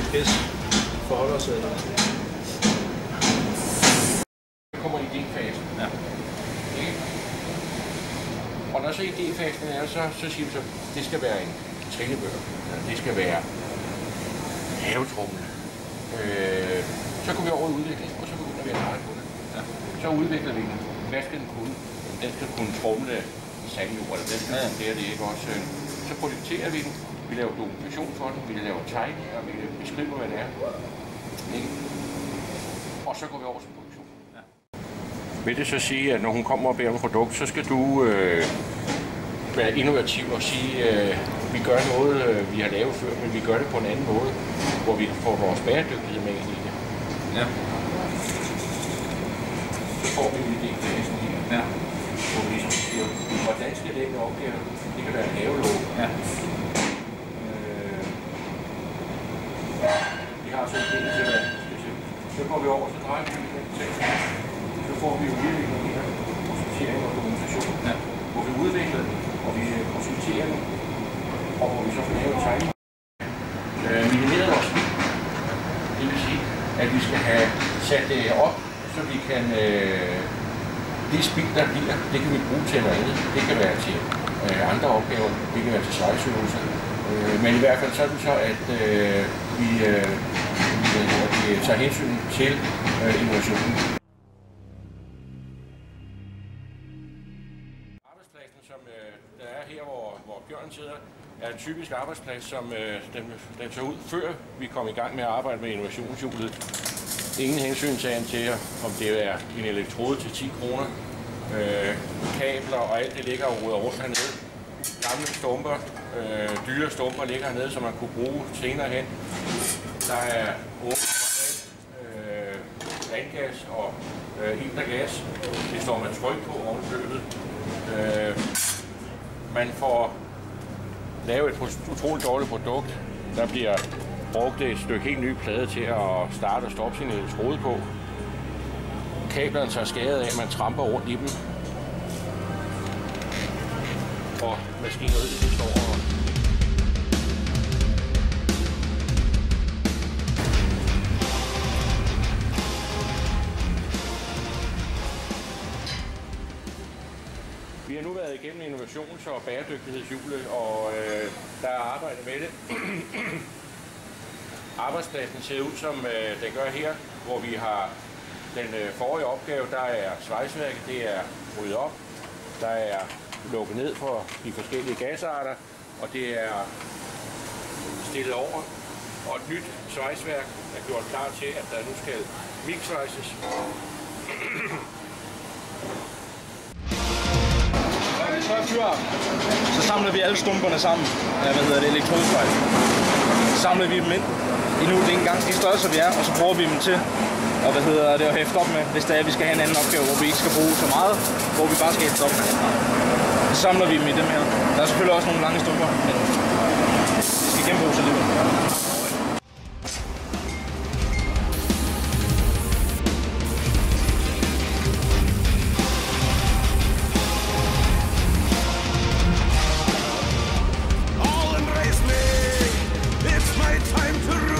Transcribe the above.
spids forholder sig. Det kommer i idéfasen. Ja. Okay. Og når så idéfasen er, så siger vi så, det skal være en trillebør. Det skal være havetrummel. Så går vi over i udvikling, og så begynder vi at lege på det. Ja. Så udvikler vi den. Hvad skal den kunne? Den skal kunne trumle sandjord, eller den skal kunne det ikke også. Så projekterer vi den. Vi laver dokumentation for den, vi laver tegninger, vi beskriver, hvad det er. Ikke? Og så går vi over til produktion. Ja. Vil det så sige, at når hun kommer og beder om et produkt, så skal du være innovativ og sige, vi gør noget, vi har lavet før, men vi gør det på en anden måde, hvor vi får vores bæredygtighed med ind i det. Ja. Så får vi en idé til her. Ja. Hvor vi ligesom siger, hvordan skal den opgave? Det kan være en havelåg. Ja. Vi har sådan en til hvad. Så går vi over, så drejer vi den tekst. Så får vi udvikling her, konsultering og dokumentation. Ja. Hvor vi udvikler den, og vi konsulterer den, og hvor vi så får lavet tegning. Minimeret vores spild. Det vil sige, at vi skal have sat det op, så vi kan det spild, der bliver, det kan vi bruge til noget andet. Det kan være til andre opgaver, det kan være til svejseøvelser. Men i hvert fald sådan så, at vi tager hensyn til innovationen. Arbejdspladsen, som der er her, hvor Bjørn sidder, er en typisk arbejdsplads, som den så ud, før vi kom i gang med at arbejde med innovationshjulet. Ingen hensyntagen til, om det er en elektrode til 10 kroner, kabler og alt det ligger og roder rundt hernede. Gamle stumper, dyre stumper ligger hernede, som man kunne bruge senere hen. Der er vandgas og iltergas. Det står man tryk på ovenkøbet. Man får lavet et utroligt dårligt produkt. Der bliver brugt et stykke helt ny plade til at starte og stoppe sin elektrode på. Kablerne tager skade af, at man tramper rundt i dem. Og maskineriet det står over. Vi har nu været igennem innovations- og bæredygtighedshjulet, og der er arbejdet med det. Arbejdspladsen ser ud, som den gør her, hvor vi har den forrige opgave, der er svejsværket, det er ryddet op. Der er lukket ned for de forskellige gasarter, og det er stillet over. Og et nyt svejsværk er gjort klar til, at der nu skal mixsvejses. Så samler vi alle stumperne sammen, elektrodesvejs. Så samler vi dem ind i nu det engang de størrelser vi er, og så bruger vi dem til at hæfte op med, hvis det er, at vi skal have en anden opgave, hvor vi ikke skal bruge så meget, hvor vi bare skal hæfte op med. Så samler vi dem i dem her. Der er selvfølgelig også nogle lange stumper, men vi skal genbruge sig alligevel. All embrace me, it's my time to rule.